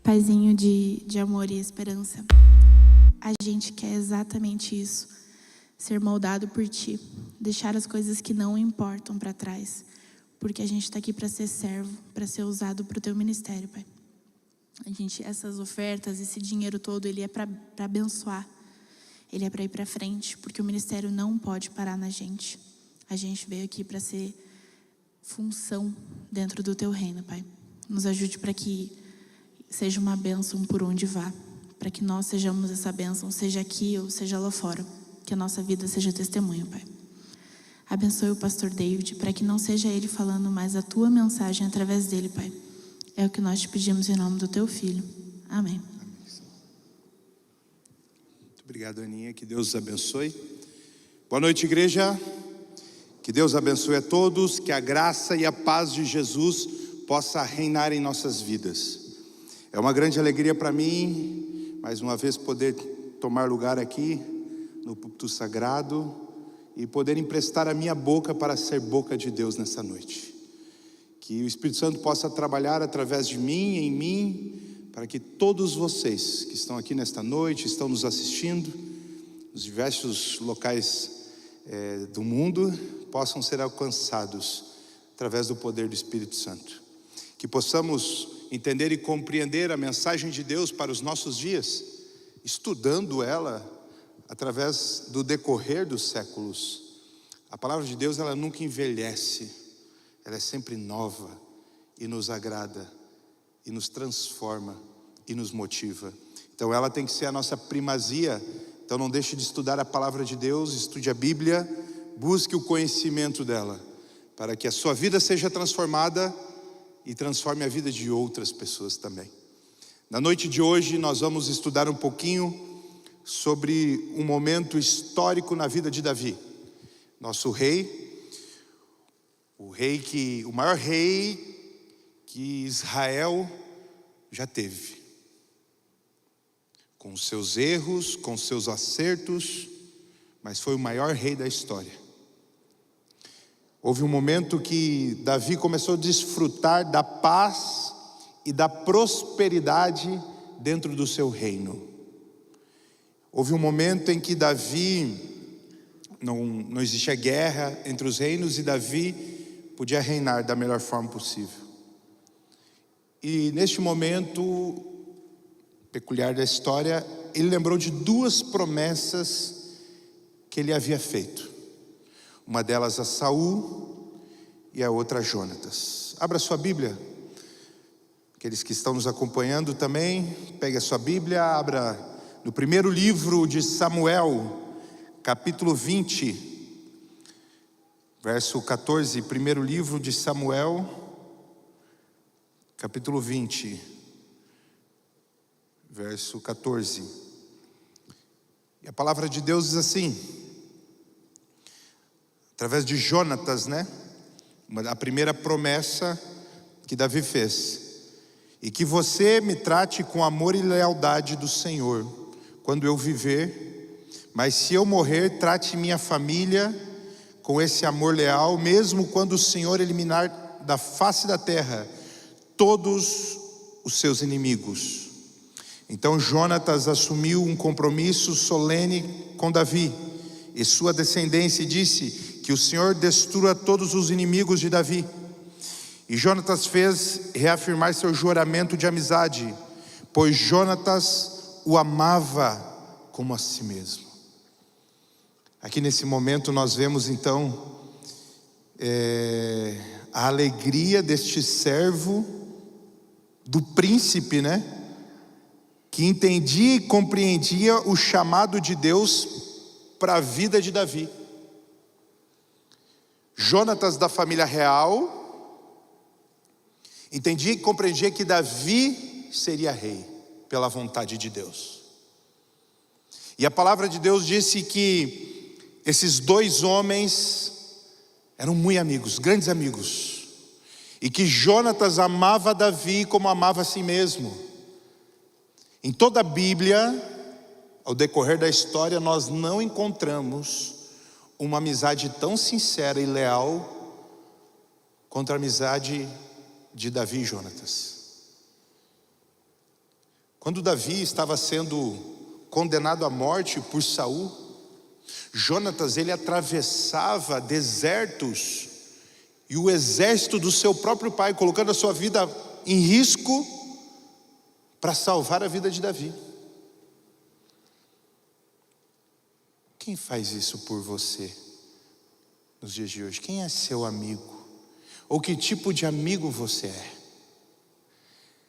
Paizinho de amor e esperança, a gente quer exatamente isso, ser moldado por Ti, deixar as coisas que não importam para trás, porque a gente está aqui para ser servo, para ser usado para o Teu ministério, Pai. Essas ofertas, esse dinheiro todo, ele é para abençoar, ele é para ir para frente, porque o ministério não pode parar na gente. A gente veio aqui para ser função dentro do Teu reino, Pai. Nos ajude para que seja uma bênção por onde vá, para que nós sejamos essa bênção, seja aqui ou seja lá fora, que a nossa vida seja testemunho, Pai. Abençoe o pastor David, para que não seja ele falando, mas a Tua mensagem através dele, Pai. É o que nós te pedimos em nome do Teu Filho. Amém. Muito obrigado, Aninha, que Deus os abençoe. Boa noite, igreja. Que Deus abençoe a todos, que a graça e a paz de Jesus possa reinar em nossas vidas. É uma grande alegria para mim, mais uma vez, poder tomar lugar aqui no púlpito sagrado e poder emprestar a minha boca para ser boca de Deus nessa noite. Que o Espírito Santo possa trabalhar através de mim, em mim, para que todos vocês que estão aqui nesta noite, estão nos assistindo, nos diversos locais do mundo, possam ser alcançados através do poder do Espírito Santo. Que possamos entender e compreender a mensagem de Deus para os nossos dias, estudando ela através do decorrer dos séculos. A palavra de Deus, ela nunca envelhece, ela é sempre nova e nos agrada, e nos transforma e nos motiva. Então ela tem que ser a nossa primazia. Então não deixe de estudar a palavra de Deus, estude a Bíblia, busque o conhecimento dela, para que a sua vida seja transformada e transforme a vida de outras pessoas também. Na noite de hoje nós vamos estudar um pouquinho sobre um momento histórico na vida de Davi, nosso rei, o maior rei que Israel já teve, com seus erros, com seus acertos, mas foi o maior rei da história. Houve um momento que Davi começou a desfrutar da paz e da prosperidade dentro do seu reino. Houve um momento em que Davi, não existia guerra entre os reinos, e Davi podia reinar da melhor forma possível. E neste momento peculiar da história, ele lembrou de duas promessas que ele havia feito. Uma delas a Saul e a outra a Jonatas. Abra sua Bíblia. Aqueles que estão nos acompanhando também, pegue a sua Bíblia, abra no primeiro livro de Samuel, capítulo 20, verso 14. Primeiro livro de Samuel, capítulo 20, verso 14. E a palavra de Deus diz assim, através de Jonatas, a primeira promessa que Davi fez: e que você me trate com amor e lealdade do Senhor, quando eu viver, mas se eu morrer, trate minha família com esse amor leal, mesmo quando o Senhor eliminar da face da terra todos os seus inimigos. Então Jonatas assumiu um compromisso solene com Davi e sua descendência e disse que o Senhor destrua todos os inimigos de Davi. E Jonatas fez reafirmar seu juramento de amizade, pois Jonatas o amava como a si mesmo. Aqui nesse momento nós vemos então a alegria deste servo do príncipe, que entendia e compreendia o chamado de Deus para a vida de Davi. Jonatas, da família real, entendia e compreendia que Davi seria rei pela vontade de Deus. E a palavra de Deus disse que esses dois homens eram muito amigos, grandes amigos, e que Jonatas amava Davi como amava a si mesmo. Em toda a Bíblia, ao decorrer da história, nós não encontramos uma amizade tão sincera e leal quanto a amizade de Davi e Jonatas. Quando Davi estava sendo condenado à morte por Saul, Jonatas, ele atravessava desertos e o exército do seu próprio pai, colocando a sua vida em risco para salvar a vida de Davi. Quem faz isso por você nos dias de hoje? Quem é seu amigo? Ou que tipo de amigo você é?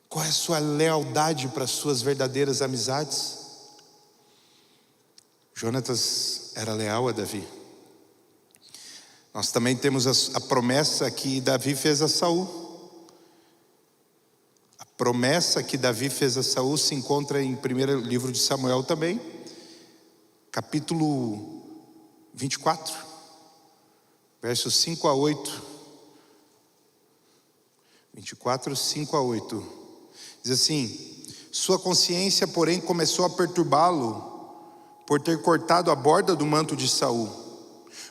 Qual é a sua lealdade para as suas verdadeiras amizades? Jonatas era leal a Davi. Nós também temos a promessa que Davi fez a Saul. A promessa que Davi fez a Saul se encontra em 1º livro de Samuel também, capítulo 24, versos 5 a 8. 24, 5 a 8. Diz assim: sua consciência, porém, começou a perturbá-lo por ter cortado a borda do manto de Saul.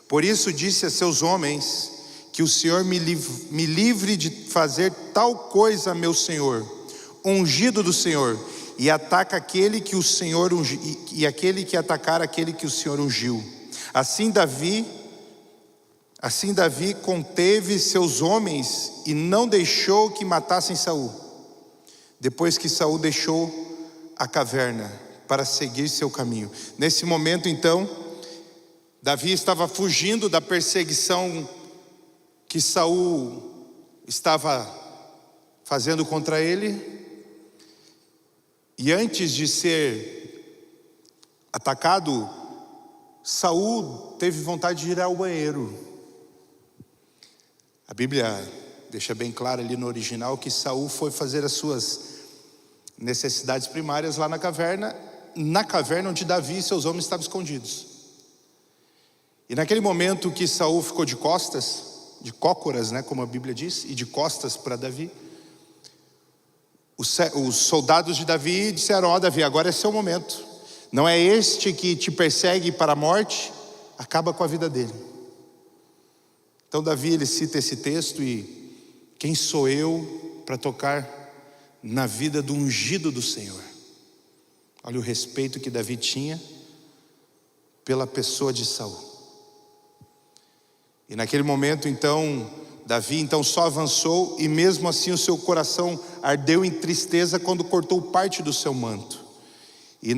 Por isso disse a seus homens: que o Senhor me livre de fazer tal coisa a meu Senhor, ungido do Senhor, e ataca aquele que o Senhor ungiu, e aquele que atacar aquele que o Senhor ungiu. Assim Davi conteve seus homens e não deixou que matassem Saul, depois que Saul deixou a caverna para seguir seu caminho. Nesse momento, então, Davi estava fugindo da perseguição que Saul estava fazendo contra ele. E antes de ser atacado, Saul teve vontade de ir ao banheiro. A Bíblia deixa bem claro ali no original que Saul foi fazer as suas necessidades primárias lá na caverna onde Davi e seus homens estavam escondidos. E naquele momento que Saul ficou de costas, de cócoras, né, como a Bíblia diz, e de costas para Davi, os soldados de Davi disseram: ó Davi, agora é seu momento. Não é este que te persegue para a morte? Acaba com a vida dele. Então Davi, ele cita esse texto e: quem sou eu para tocar na vida do ungido do Senhor? Olha o respeito que Davi tinha pela pessoa de Saul. E naquele momento então, Davi então só avançou, e mesmo assim o seu coração ardeu em tristeza quando cortou parte do seu manto. E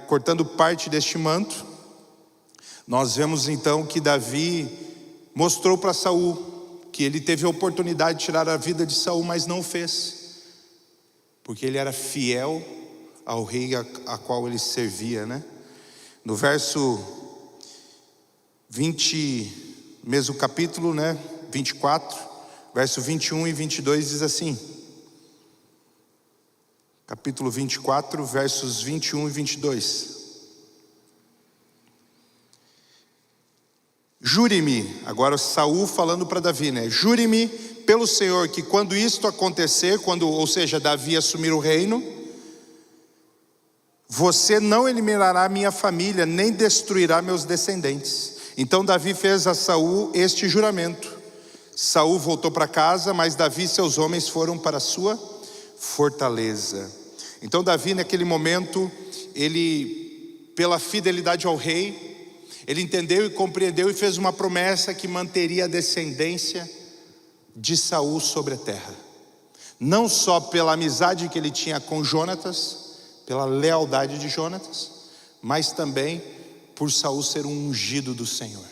cortando parte deste manto, nós vemos então que Davi mostrou para Saul que ele teve a oportunidade de tirar a vida de Saul, mas não o fez, porque ele era fiel ao rei a qual ele servia, né? No verso 20, mesmo capítulo, né? 24, verso 21 e 22 diz assim. Capítulo 24, versos 21 e 22. Jure-me, agora Saul falando para Davi, né? Jure-me pelo Senhor que quando isto acontecer, ou seja, Davi assumir o reino, você não eliminará minha família, nem destruirá meus descendentes. Então Davi fez a Saul este juramento. Saul voltou para casa, mas Davi e seus homens foram para a sua fortaleza. Então Davi, naquele momento, ele, pela fidelidade ao rei, ele entendeu e compreendeu e fez uma promessa que manteria a descendência de Saul sobre a terra. Não só pela amizade que ele tinha com Jonatas, pela lealdade de Jonatas, mas também por Saul ser um ungido do Senhor.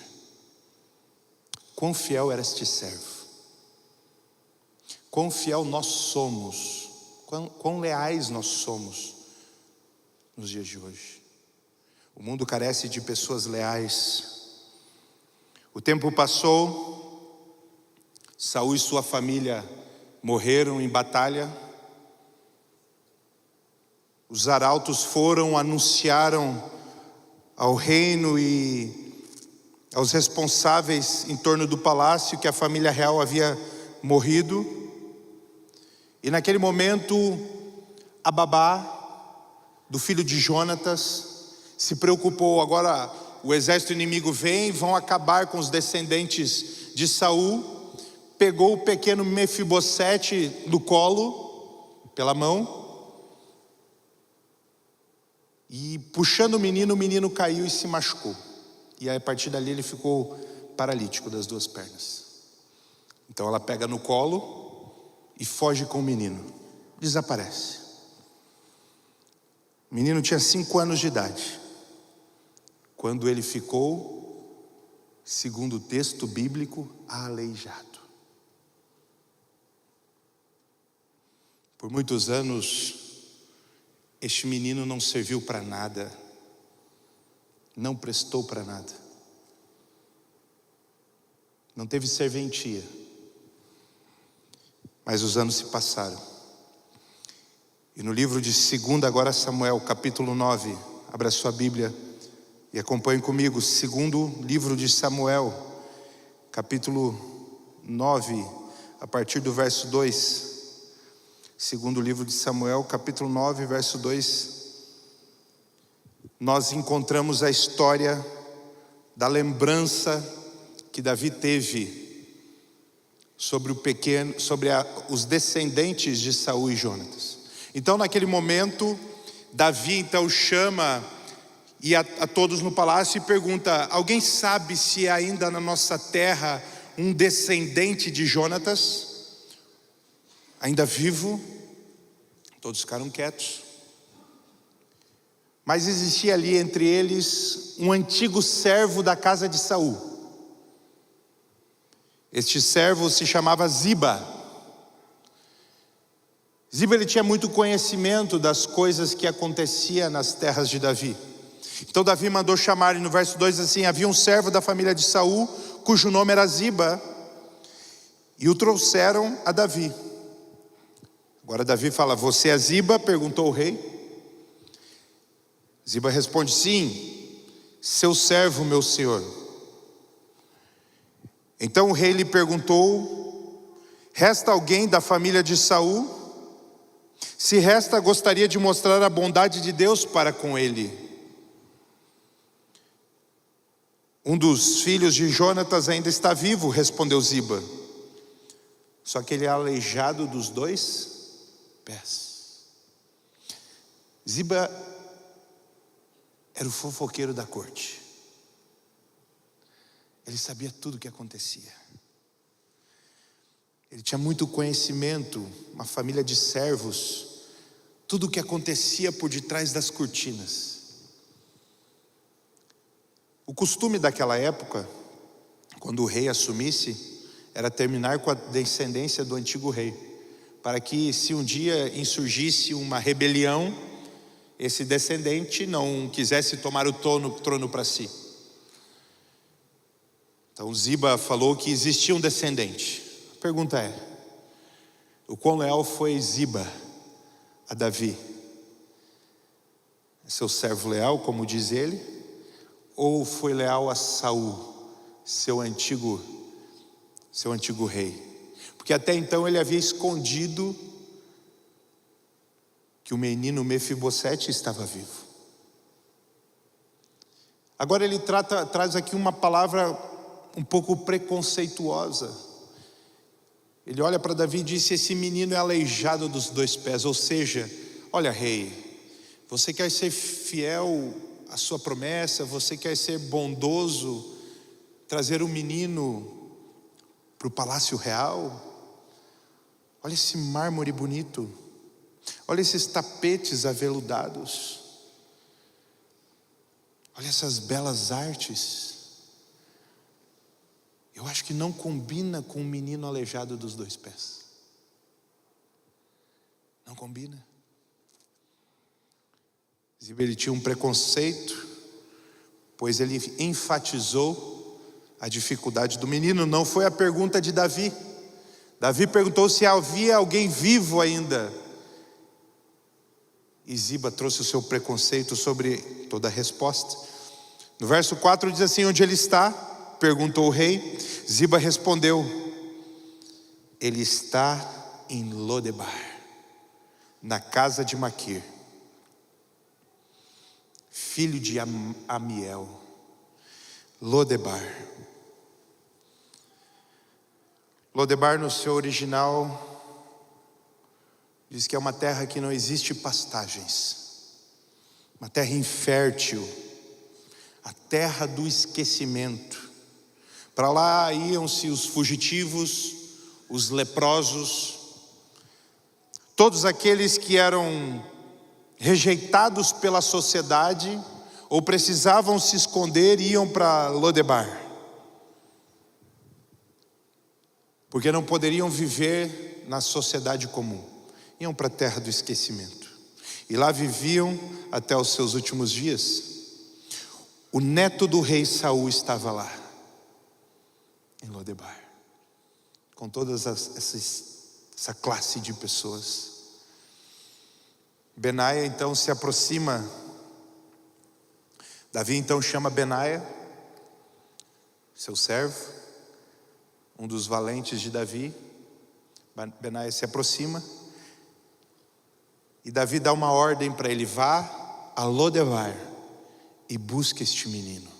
Quão fiel era este servo? Quão fiel nós somos? Quão leais nós somos nos dias de hoje? O mundo carece de pessoas leais. O tempo passou, Saul e sua família morreram em batalha. Os arautos foram, anunciaram ao reino e aos responsáveis em torno do palácio que a família real havia morrido. E naquele momento, a babá do filho de Jonatas se preocupou. Agora o exército inimigo vem, vão acabar com os descendentes de Saul. Pegou o pequeno Mefibosete do colo, pela mão, E puxando o menino caiu e se machucou. E aí, a partir dali ele ficou paralítico das duas pernas. Então ela pega no colo e foge com o menino. Desaparece. O menino tinha 5 anos de idade, quando ele ficou, segundo o texto bíblico, aleijado. Por muitos anos, este menino não serviu para nada, não prestou para nada, não teve serventia. Mas os anos se passaram. E no livro de 2 agora Samuel, capítulo 9, abra sua Bíblia e acompanhe comigo. 2º livro de Samuel, capítulo 9, a partir do verso 2. 2º livro de Samuel, capítulo 9, verso 2. Nós encontramos a história da lembrança que Davi teve sobre os descendentes de Saul e Jonatas. Então, naquele momento, Davi então chama a todos no palácio e pergunta: alguém sabe se há ainda na nossa terra um descendente de Jonatas, ainda vivo? Todos ficaram quietos. Mas existia ali entre eles um antigo servo da casa de Saul. Este servo se chamava Ziba. Ziba, ele tinha muito conhecimento das coisas que aconteciam nas terras de Davi. Então Davi mandou chamar, e no verso 2 assim: havia um servo da família de Saul, cujo nome era Ziba, e o trouxeram a Davi. Agora Davi fala: você é Ziba? Perguntou o rei. Ziba responde: sim, seu servo, meu senhor. Então o rei lhe perguntou: resta alguém da família de Saul? Se resta, gostaria de mostrar a bondade de Deus para com ele. Um dos filhos de Jonatas ainda está vivo, respondeu Ziba. Só que ele é aleijado dos 2 pés. Ziba era o fofoqueiro da corte. Ele sabia tudo o que acontecia. Ele tinha muito conhecimento, uma família de servos, tudo o que acontecia por detrás das cortinas. O costume daquela época, quando o rei assumisse, era terminar com a descendência do antigo rei, para que, se um dia insurgisse uma rebelião, esse descendente não quisesse tomar o trono para si. Então Ziba falou que existia um descendente. A pergunta é: o quão leal foi Ziba a Davi? É seu servo leal, como diz ele, ou foi leal a Saul, seu antigo rei? Porque até então ele havia escondido que o menino Mefibosete estava vivo. Agora ele traz aqui uma palavra um pouco preconceituosa. Ele olha para Davi e disse: esse menino é aleijado dos 2 pés. Ou seja, olha, rei, você quer ser fiel à sua promessa, você quer ser bondoso, trazer um menino para o palácio real? Olha esse mármore bonito, olha esses tapetes aveludados, olha essas belas artes. Eu acho que não combina com um menino aleijado dos 2 pés. Não combina. Ziba, ele tinha um preconceito, pois ele enfatizou a dificuldade do menino. Não foi a pergunta de Davi. Davi perguntou se havia alguém vivo ainda. E Ziba trouxe o seu preconceito sobre toda a resposta. No verso 4 diz assim: onde ele está? Perguntou o rei. Ziba respondeu: ele está em Lodebar, na casa de Maquir, filho de Amiel. Lodebar. Lodebar, no seu original, diz que é uma terra que não existe pastagens. uma terra infértil, a terra do esquecimento. Para lá iam-se os fugitivos, os leprosos, todos aqueles que eram rejeitados pela sociedade ou precisavam se esconder, iam para Lodebar, porque não poderiam viver na sociedade comum. Iam para a terra do esquecimento e lá viviam até os seus últimos dias. O neto do rei Saul estava lá em Lodebar, com todas essa classe de pessoas. Benaia então se aproxima. Davi então chama Benaia, seu servo, um dos valentes de Davi. Benaia se aproxima e Davi dá uma ordem para ele: vá a Lodebar e busque este menino.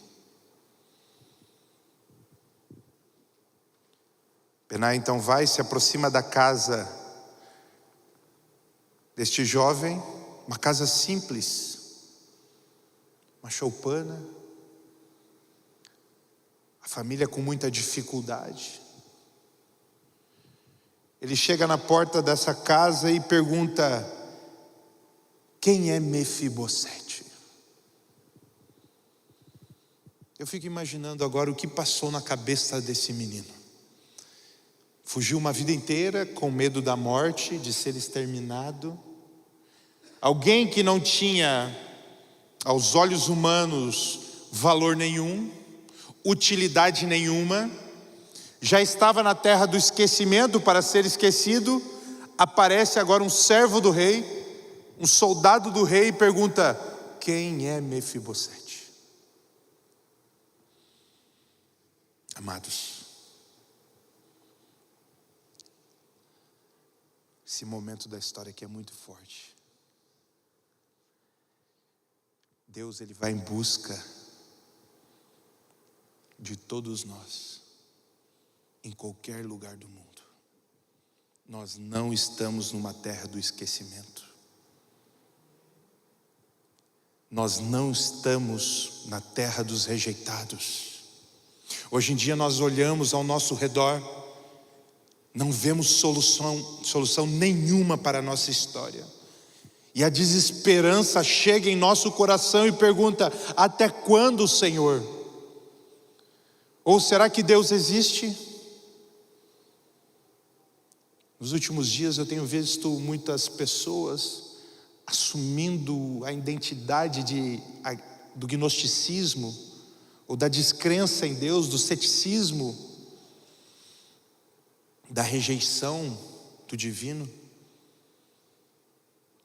Benaia então vai, se aproxima da casa deste jovem, uma casa simples, uma choupana, a família com muita dificuldade. Ele chega na porta dessa casa e pergunta: quem é Mefibosete? Eu fico imaginando agora o que passou na cabeça desse menino. Fugiu uma vida inteira com medo da morte, de ser exterminado. Alguém que não tinha, aos olhos humanos, valor nenhum, utilidade nenhuma, já estava na terra do esquecimento para ser esquecido. Aparece agora um servo do rei, um soldado do rei, e pergunta: quem é Mefibosete? Amados, esse momento da história aqui é muito forte. Deus, ele vai em busca de todos nós, em qualquer lugar do mundo. Nós não estamos numa terra do esquecimento. Nós não estamos na terra dos rejeitados. Hoje em dia nós olhamos ao nosso redor, não vemos solução nenhuma para a nossa história. E a desesperança chega em nosso coração e pergunta: até quando, Senhor? Ou será que Deus existe? Nos últimos dias eu tenho visto muitas pessoas assumindo a identidade do gnosticismo, ou da descrença em Deus, do ceticismo, da rejeição do divino.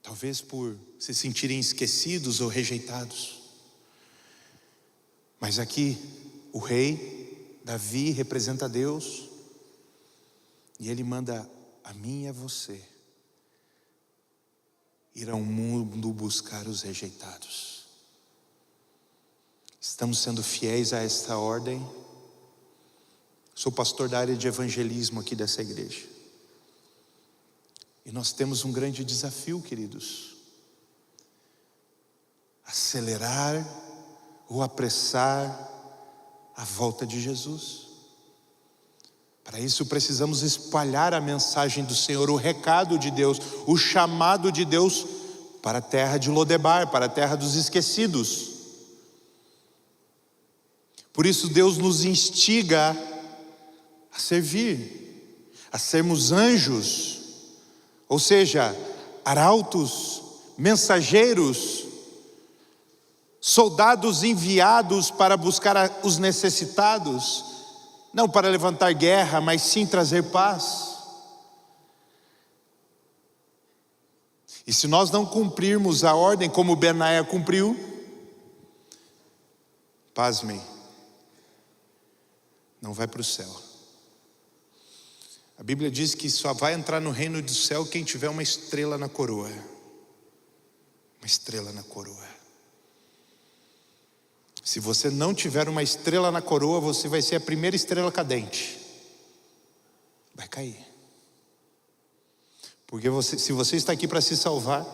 Talvez por se sentirem esquecidos ou rejeitados. Mas aqui o rei Davi representa Deus, e ele manda a mim e a você ir ao mundo buscar os rejeitados. Estamos sendo fiéis a esta ordem. Sou pastor da área de evangelismo aqui dessa igreja. E nós temos um grande desafio, queridos: acelerar ou apressar a volta de Jesus. Para isso precisamos espalhar a mensagem do Senhor, o recado de Deus, o chamado de Deus para a terra de Lodebar, para a terra dos esquecidos. Por isso Deus nos instiga a servir, a sermos anjos, ou seja, arautos, mensageiros, soldados enviados para buscar os necessitados, não para levantar guerra, mas sim trazer paz. E se nós não cumprirmos a ordem como Benaia cumpriu, pasmem, não vai para o céu. A Bíblia diz que só vai entrar no reino do céu quem tiver uma estrela na coroa. Uma estrela na coroa. Se você não tiver uma estrela na coroa, você vai ser a primeira estrela cadente. Vai cair. Porque se você está aqui para se salvar,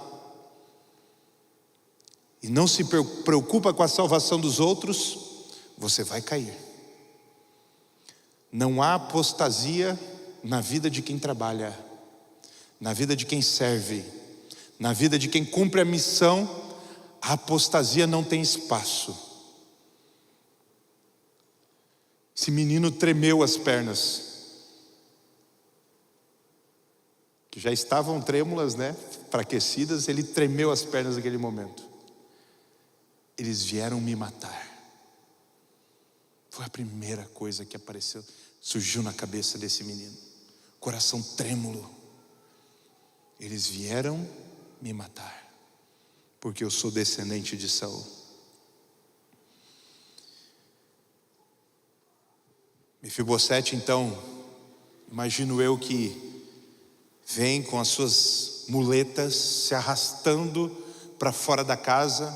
e não se preocupa com a salvação dos outros, você vai cair. Não há apostasia na vida de quem trabalha, na vida de quem serve, na vida de quem cumpre a missão. A apostasia não tem espaço. Esse menino tremeu as pernas, que já estavam trêmulas, né? Enfraquecidas. Ele tremeu as pernas naquele momento. Eles vieram me matar. Foi a primeira coisa que surgiu na cabeça desse menino. Coração trêmulo. Eles vieram me matar, porque eu sou descendente de Saul. Mefibosete, então, imagino eu que vem com as suas muletas, se arrastando para fora da casa,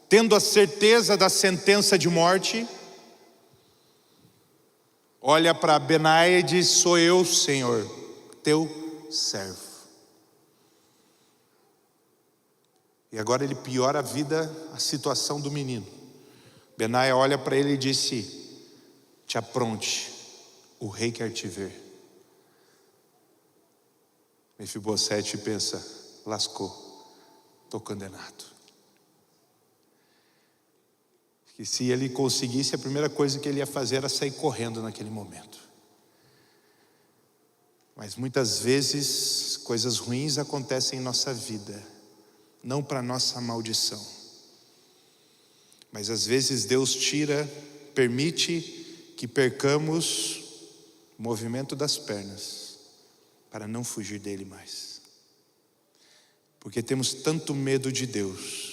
tendo a certeza da sentença de morte. Olha para Benaia e diz: sou eu, Senhor, teu servo. E agora ele piora a situação do menino. Benaia olha para ele e disse: te apronte, o rei quer te ver. Mefibosete pensa: lascou, estou condenado. Que se ele conseguisse, a primeira coisa que ele ia fazer era sair correndo naquele momento. Mas muitas vezes coisas ruins acontecem em nossa vida, não para nossa maldição, mas às vezes Deus permite que percamos o movimento das pernas, para não fugir dele mais. Porque temos tanto medo de Deus,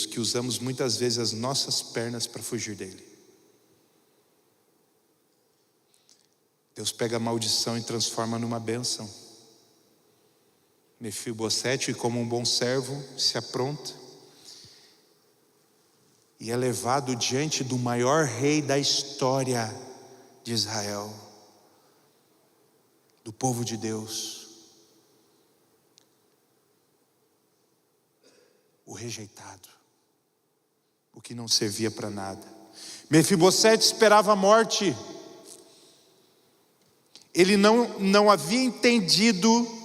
que usamos muitas vezes as nossas pernas para fugir dele. Deus pega a maldição e transforma numa bênção. Mefibosete, como um bom servo, se apronta e é levado diante do maior rei da história de Israel, do povo de Deus, o rejeitado, o que não servia para nada. Mefibosete esperava a morte. Ele não havia entendido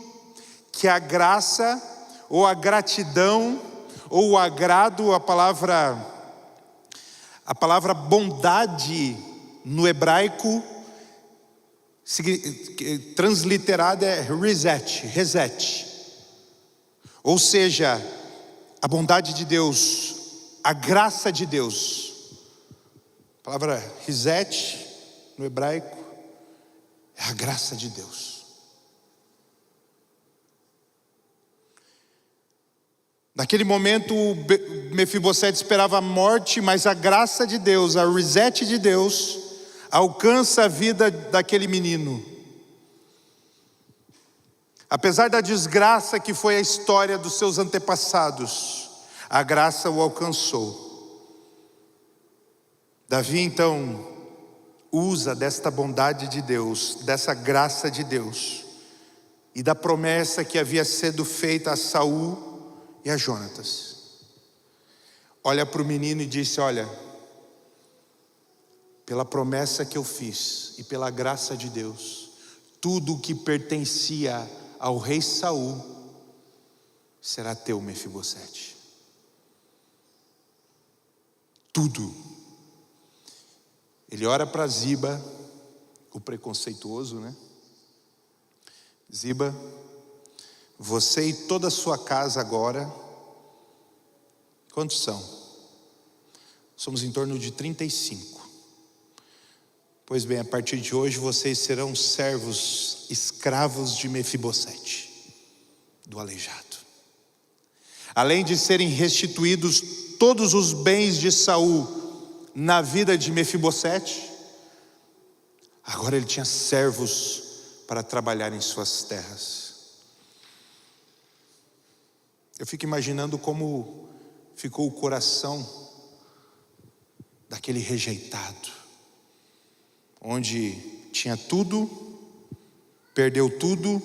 que a graça, ou a gratidão, ou o agrado, a palavra bondade no hebraico, transliterada é reset. Ou seja, a bondade de Deus, a graça de Deus. A palavra reset no hebraico é a graça de Deus. Naquele momento, Mefibosete esperava a morte, mas a graça de Deus, a reset de Deus, alcança a vida daquele menino. Apesar da desgraça que foi a história dos seus antepassados, a graça o alcançou. Davi, então, usa desta bondade de Deus, dessa graça de Deus, e da promessa que havia sido feita a Saul e a Jonatas. Olha para o menino e disse: olha, pela promessa que eu fiz e pela graça de Deus, tudo o que pertencia ao rei Saul será teu, Mefibosete. Tudo. Ele ora para Ziba, o preconceituoso, né? Ziba, você e toda a sua casa agora, quantos são? Somos em torno de 35. Pois bem, a partir de hoje vocês serão servos, escravos de Mefibosete, do aleijado. Além de serem restituídos todos os bens de Saul na vida de Mefibosete, agora ele tinha servos para trabalhar em suas terras. Eu fico imaginando como ficou o coração daquele rejeitado, onde tinha tudo, perdeu tudo,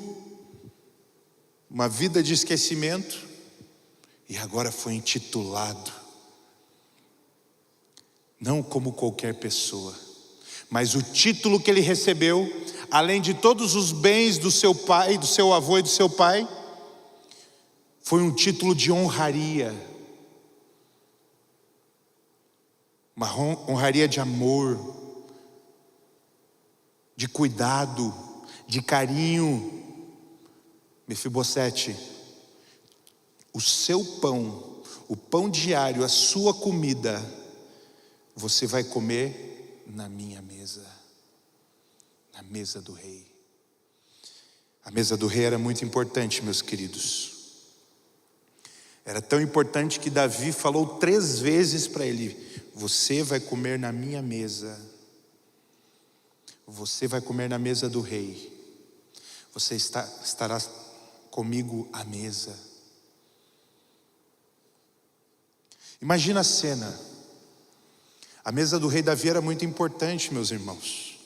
uma vida de esquecimento, e agora foi intitulado, não como qualquer pessoa, mas o título que ele recebeu, além de todos os bens do seu pai, do seu avô e do seu pai, foi um título de honraria, uma honraria de amor, de cuidado, de carinho. Mefibosete, o seu pão, o pão diário, a sua comida, você vai comer na minha mesa, na mesa do rei. A mesa do rei era muito importante, meus queridos. Era tão importante que Davi falou 3 vezes para ele: você vai comer na minha mesa, você vai comer na mesa do rei, você estará comigo à mesa. Imagina a cena. A mesa do rei Davi era muito importante, meus irmãos.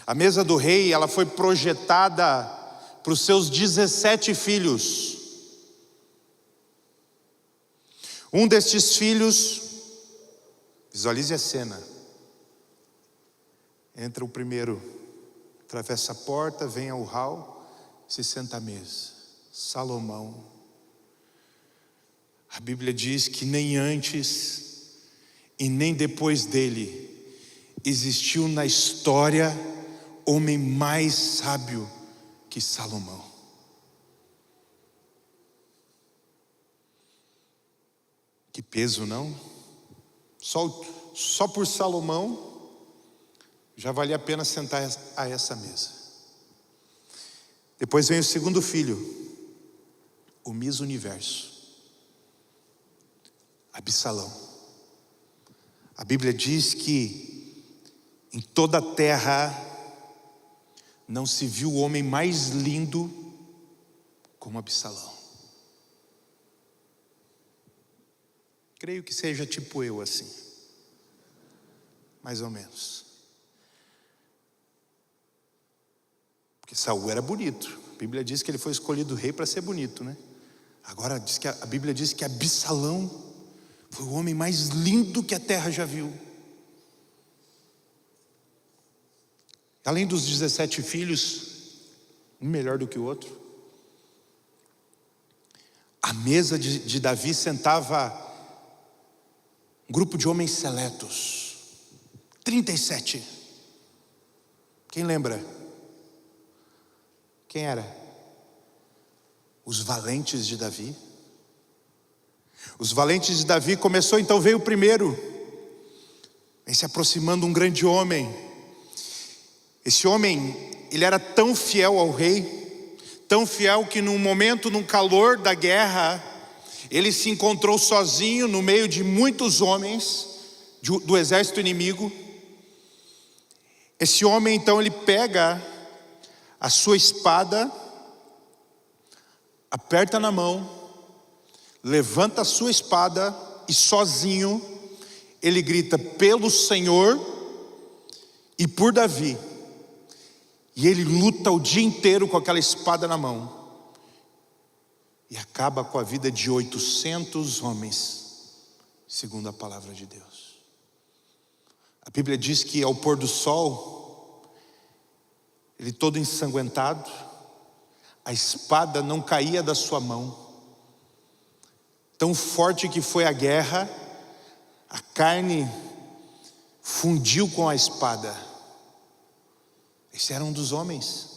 A mesa do rei, ela foi projetada para os seus 17 filhos. Um destes filhos, visualize a cena. Entra o primeiro, atravessa a porta, vem ao hall, se senta à mesa. Salomão. A Bíblia diz que nem antes e nem depois dele existiu na história homem mais sábio que Salomão. Que peso, não? Só por Salomão já valia a pena sentar a essa mesa. Depois vem o segundo filho, o Miss Universo, Absalão. A Bíblia diz que em toda a terra não se viu o homem mais lindo como Absalão. Creio que seja tipo eu assim, mais ou menos. Porque Saul era bonito. A Bíblia diz que ele foi escolhido rei para ser bonito, né? Agora diz que a Bíblia diz que Absalão foi o homem mais lindo que a terra já viu. Além dos 17 filhos, um melhor do que o outro. À mesa de Davi sentava um grupo de homens seletos. 37. Quem lembra? Quem era? Os valentes de Davi. Os valentes de Davi começou, então veio o primeiro. Vem se aproximando um grande homem. Esse homem, ele era tão fiel ao rei, tão fiel que num momento, num calor da guerra, ele se encontrou sozinho no meio de muitos homens do exército inimigo. Esse homem, então, ele pega a sua espada, aperta na mão, levanta a sua espada e sozinho ele grita pelo Senhor e por Davi. E ele luta o dia inteiro com aquela espada na mão e acaba com a vida de 800 homens, segundo a palavra de Deus. A Bíblia diz que ao pôr do sol, ele todo ensanguentado, a espada não caía da sua mão. Tão forte que foi a guerra, a carne fundiu com a espada. Esse era um dos homens.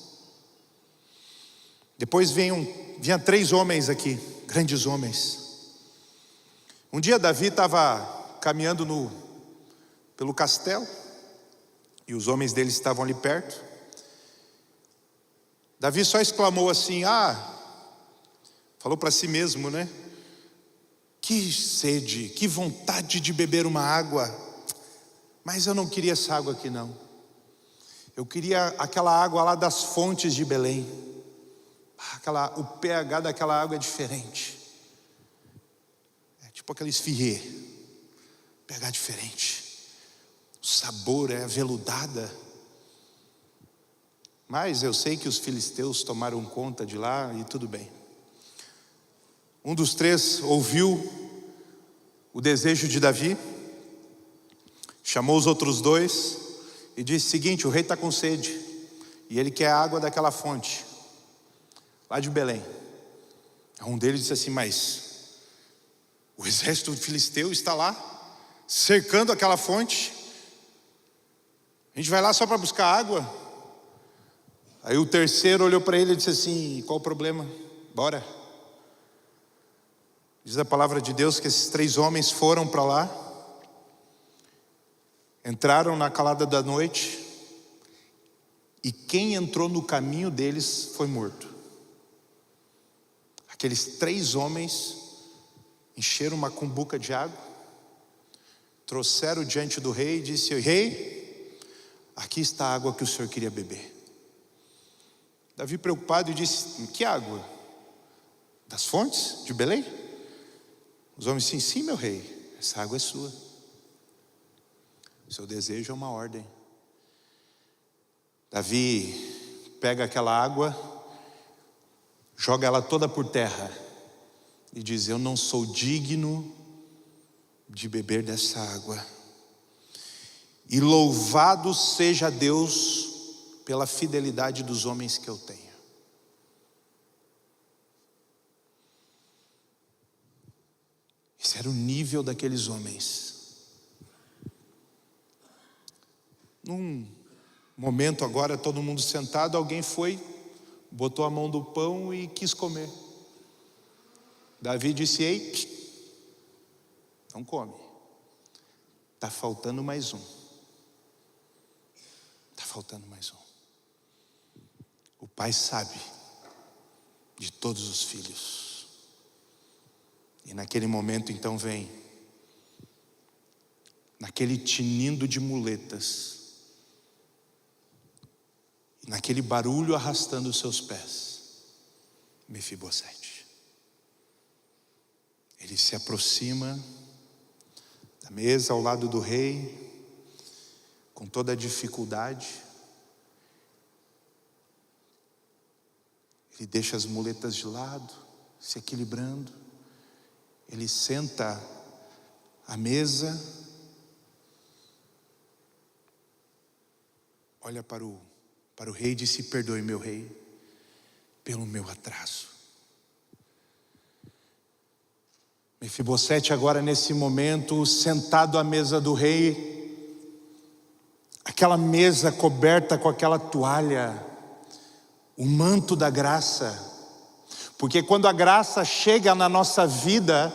Depois vinha 3 homens aqui, grandes homens. Um dia Davi estava caminhando pelo castelo, e os homens dele estavam ali perto. Davi só exclamou assim, falou para si mesmo, né? Que sede, que vontade de beber uma água, mas eu não queria essa água aqui não. Eu queria aquela água lá das fontes de Belém. O pH daquela água é diferente. É tipo aquele esfirré, pH diferente. O sabor é aveludada. Mas eu sei que os filisteus tomaram conta de lá e tudo bem. Um dos três ouviu o desejo de Davi, chamou os outros dois e disse o seguinte: o rei está com sede e ele quer água daquela fonte, lá de Belém. Um deles disse assim: mas o exército filisteu está lá, cercando aquela fonte, a gente vai lá só para buscar água? Aí o terceiro olhou para ele e disse assim: qual o problema? Bora. Diz a palavra de Deus que esses três homens foram para lá, entraram na calada da noite, e quem entrou no caminho deles foi morto. Aqueles três homens encheram uma cumbuca de água, trouxeram diante do rei e disse: rei, aqui está a água que o senhor queria beber. Davi, preocupado, disse: que água? Das fontes de Belém? Os homens disseram: sim, meu rei, essa água é sua. O seu desejo é uma ordem. Davi pega aquela água, joga ela toda por terra e diz: eu não sou digno de beber dessa água. E louvado seja Deus pela fidelidade dos homens que eu tenho. Esse era o nível daqueles homens. Num momento agora, todo mundo sentado, alguém foi, botou a mão do pão e quis comer. Davi disse: ei, não come. Está faltando mais um. Está faltando mais um. O pai sabe de todos os filhos. E naquele momento então vem, naquele tinindo de muletas, naquele barulho arrastando os seus pés, Mefibosete. Ele se aproxima da mesa ao lado do rei, com toda a dificuldade. Ele deixa as muletas de lado, se equilibrando. Ele senta à mesa, olha para o rei e disse: perdoe, meu rei, pelo meu atraso. Mefibosete agora nesse momento, sentado à mesa do rei, aquela mesa coberta com aquela toalha, o manto da graça. Porque quando a graça chega na nossa vida,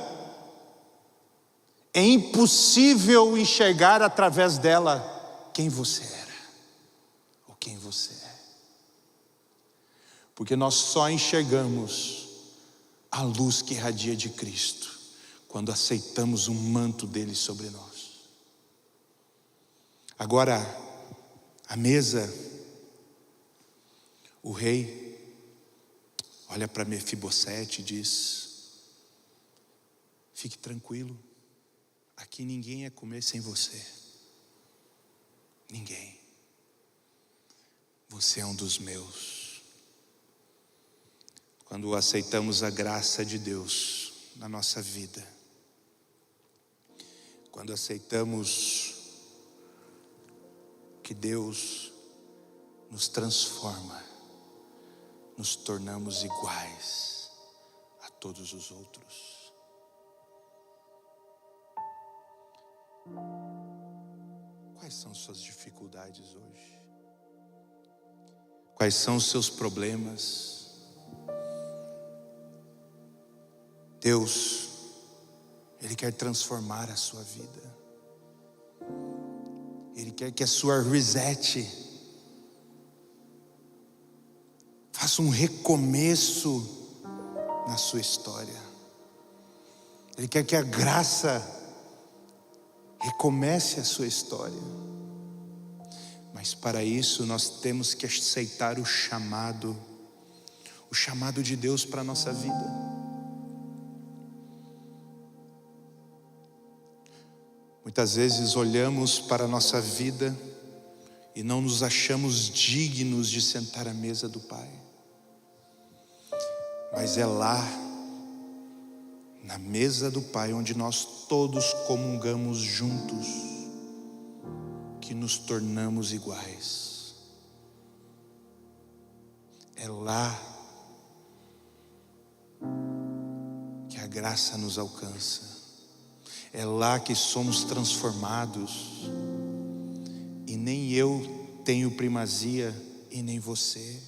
é impossível enxergar através dela quem você era, ou quem você é. Porque nós só enxergamos a luz que irradia de Cristo quando aceitamos o manto dele sobre nós. Agora, a mesa, o rei olha para Mefibosete e diz: fique tranquilo, aqui ninguém ia comer sem você. Ninguém. Você é um dos meus. Quando aceitamos a graça de Deus na nossa vida, quando aceitamos que Deus nos transforma, nos tornamos iguais a todos os outros. Quais são suas dificuldades hoje? Quais são os seus problemas? Deus, Ele quer transformar a sua vida. Ele quer que a sua reset faça um recomeço na sua história. Ele quer que a graça recomece a sua história. Mas para isso nós temos que aceitar o chamado de Deus para a nossa vida. Muitas vezes olhamos para a nossa vida e não nos achamos dignos de sentar à mesa do Pai. Mas é lá na mesa do Pai, onde nós todos comungamos juntos, que nos tornamos iguais. É lá que a graça nos alcança. É lá que somos transformados. E nem eu tenho primazia e nem você.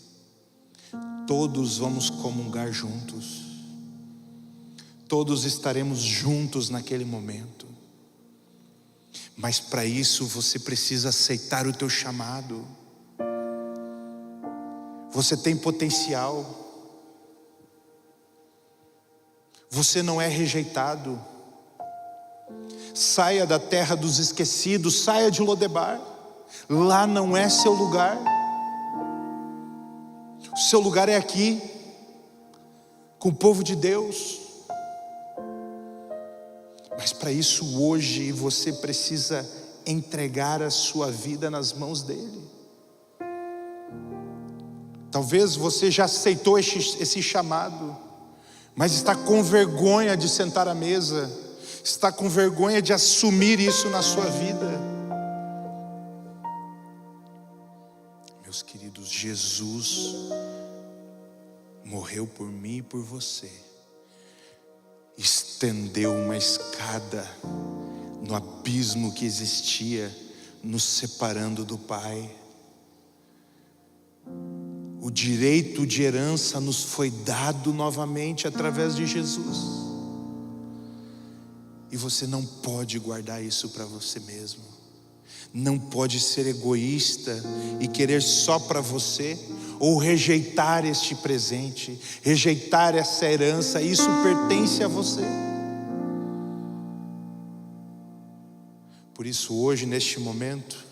Todos vamos comungar juntos. Todos estaremos juntos naquele momento. Mas para isso você precisa aceitar o teu chamado. Você tem potencial. Você não é rejeitado. Saia da terra dos esquecidos, saia de Lodebar. Lá não é seu lugar. O seu lugar é aqui, com o povo de Deus. Mas para isso hoje você precisa entregar a sua vida nas mãos dele. Talvez você já aceitou esse chamado, mas está com vergonha de sentar à mesa, está com vergonha de assumir isso na sua vida. Meus queridos, Jesus morreu por mim e por você. Estendeu uma escada no abismo que existia, nos separando do Pai. O direito de herança nos foi dado novamente através de Jesus. E você não pode guardar isso para você mesmo. Não pode ser egoísta e querer só para você, ou rejeitar este presente, rejeitar essa herança. Isso pertence a você. Por isso hoje, neste momento,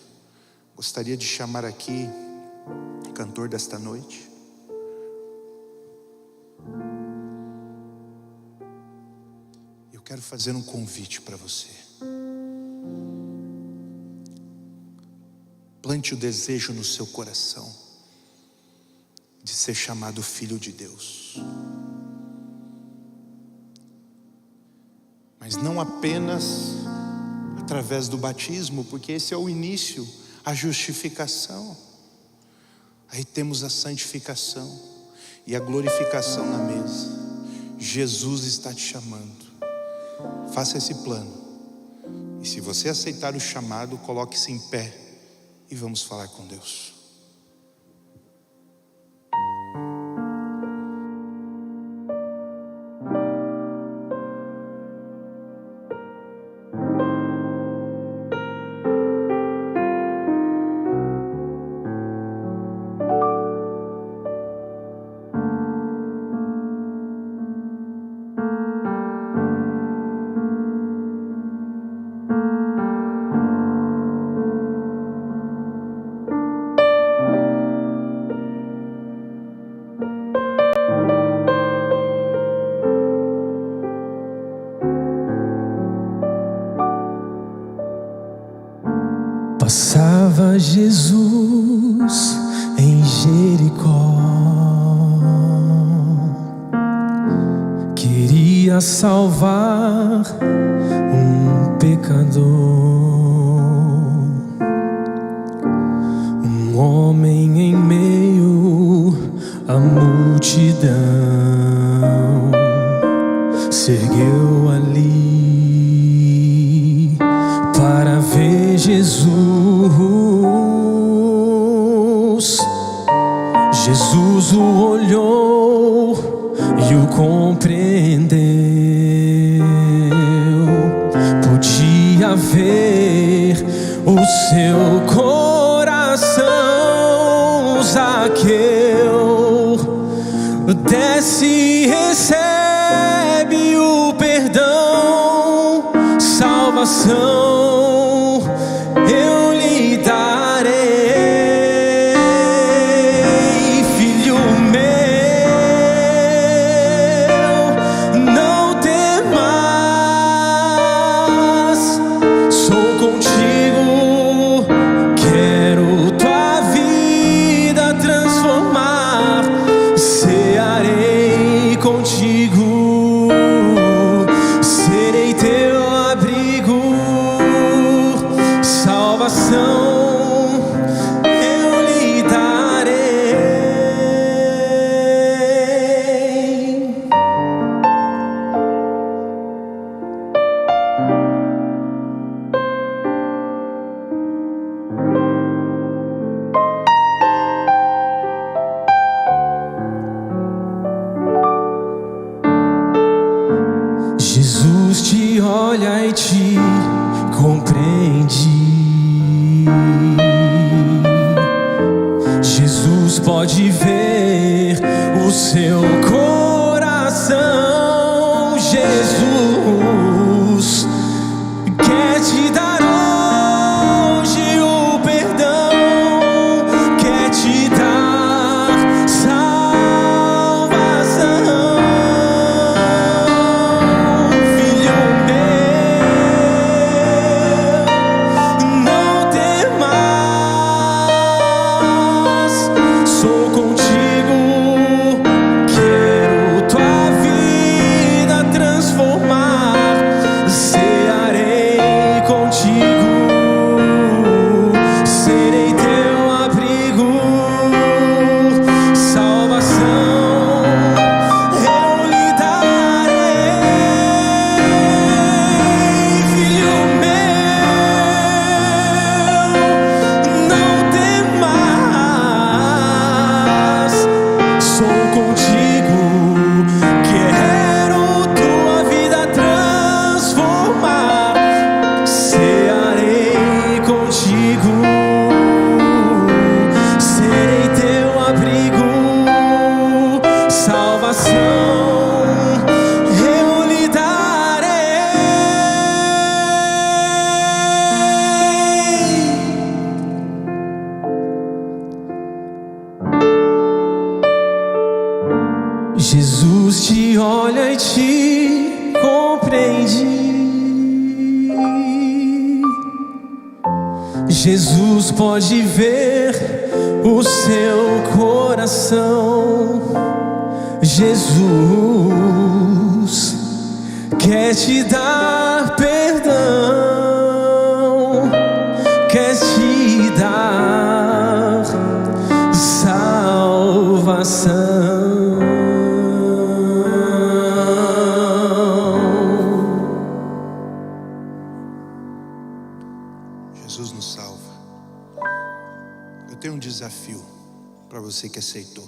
gostaria de chamar aqui o cantor desta noite. Eu quero fazer um convite para você. Plante o desejo no seu coração de ser chamado filho de Deus. Mas não apenas através do batismo, porque esse é o início, a justificação. Aí temos a santificação e a glorificação na mesa. Jesus está te chamando. Faça esse plano. E se você aceitar o chamado, coloque-se em pé e vamos falar com Deus. Passava Jesus em Jericó, queria salvar um pecador, um homem em meio à multidão, se ergueu ali para ver Jesus. Jesus o olhou e o compreendeu. Podia ver o seu coração. Zaqueu, desce e recebe o perdão, salvação eu lhe darei, filho meu. te olha e te compreende. Jesus pode ver o seu coração. Jesus quer te dar hoje o perdão, quer te dar salvação. Filho meu, não temas, sou contigo, quero tua vida transformar, cearei contigo, serei teu abrigo, salvação eu lhe darei. Filho meu, não temas, sou contigo, quero tua vida transformar, cearei contigo, serei teu abrigo, salvação eu lhe darei. Jesus te olha e te compreende. Jesus pode ver o seu coração. Jesus quer te dar perdão, quer te dar salvação. Jesus nos salva. Eu tenho um desafio para você que aceitou.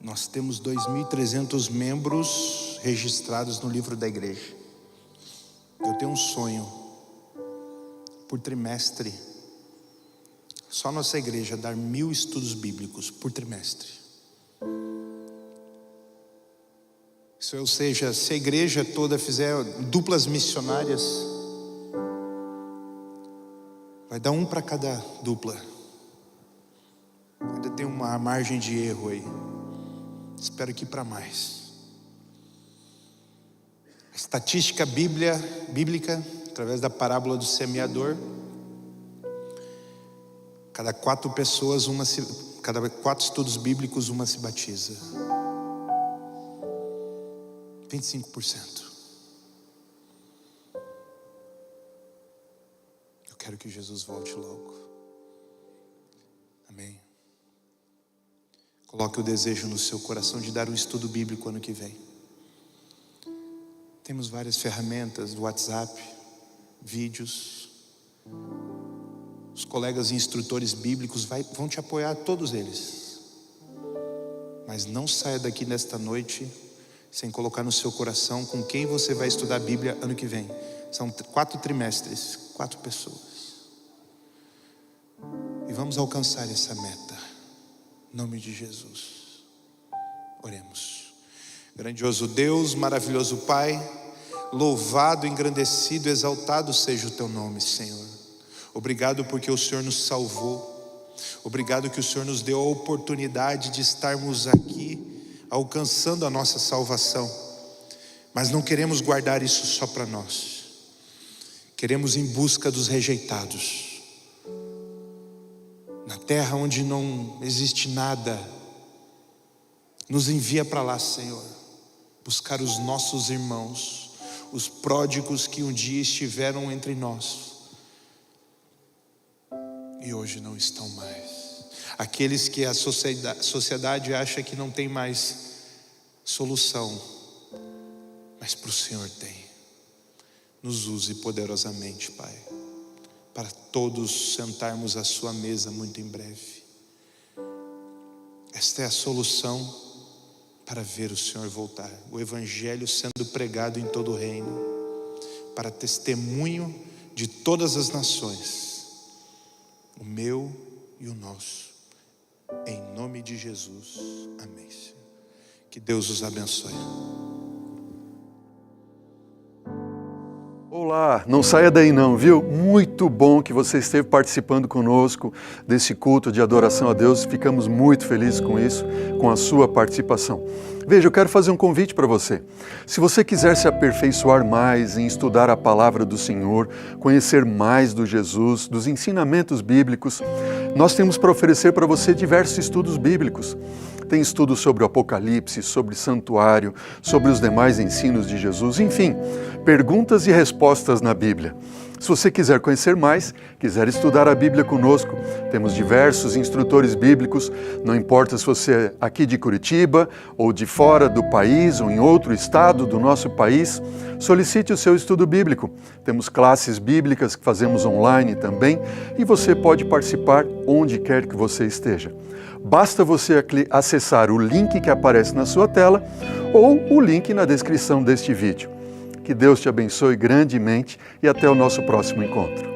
Nós temos 2.300 membros registrados no livro da igreja. Eu tenho um sonho, por trimestre, só nossa igreja dar 1.000 estudos bíblicos por trimestre. Ou seja, se a igreja toda fizer duplas missionárias, vai dar um para cada dupla. Ainda tem uma margem de erro aí. Espero que para mais. A estatística bíblica, através da parábola do semeador, cada 4 pessoas, cada 4 estudos bíblicos, uma se batiza. 25%. Eu quero que Jesus volte logo. Amém. Coloque o desejo no seu coração de dar um estudo bíblico ano que vem. Temos várias ferramentas do WhatsApp, vídeos. Os colegas instrutores bíblicos vão te apoiar, todos eles. Mas não saia daqui nesta noite sem colocar no seu coração com quem você vai estudar a Bíblia ano que vem. São 4 trimestres, 4 pessoas. E vamos alcançar essa meta. Em nome de Jesus. Oremos. Grandioso Deus, maravilhoso Pai, louvado, engrandecido, exaltado seja o teu nome, Senhor. Obrigado porque o Senhor nos salvou. Obrigado que o Senhor nos deu a oportunidade de estarmos aqui, alcançando a nossa salvação. Mas não queremos guardar isso só para nós. Queremos ir em busca dos rejeitados. Na terra onde não existe nada, nos envia para lá, Senhor. Buscar os nossos irmãos, os pródigos que um dia estiveram entre nós e hoje não estão mais. Aqueles que a sociedade acha que não tem mais solução, mas para o Senhor tem. Nos use poderosamente, Pai, para todos sentarmos à sua mesa muito em breve. Esta é a solução para ver o Senhor voltar. O Evangelho sendo pregado em todo o reino. para testemunho de todas as nações, o meu e o nosso. Em nome de Jesus, amém, Senhor. Que Deus os abençoe. Olá, não saia daí não, viu? Muito bom que você esteve participando conosco desse culto de adoração a Deus. Ficamos muito felizes com isso, com a sua participação. Veja, eu quero fazer um convite para você. Se você quiser se aperfeiçoar mais em estudar a palavra do Senhor, conhecer mais do Jesus, dos ensinamentos bíblicos, nós temos para oferecer para você diversos estudos bíblicos. Tem estudos sobre o Apocalipse, sobre santuário, sobre os demais ensinos de Jesus, enfim, perguntas e respostas na Bíblia. Se você quiser conhecer mais, quiser estudar a Bíblia conosco, temos diversos instrutores bíblicos, não importa se você é aqui de Curitiba, ou de fora do país, ou em outro estado do nosso país, solicite o seu estudo bíblico. Temos classes bíblicas que fazemos online também, e você pode participar onde quer que você esteja. Basta você acessar o link que aparece na sua tela ou o link na descrição deste vídeo. Que Deus te abençoe grandemente e até o nosso próximo encontro.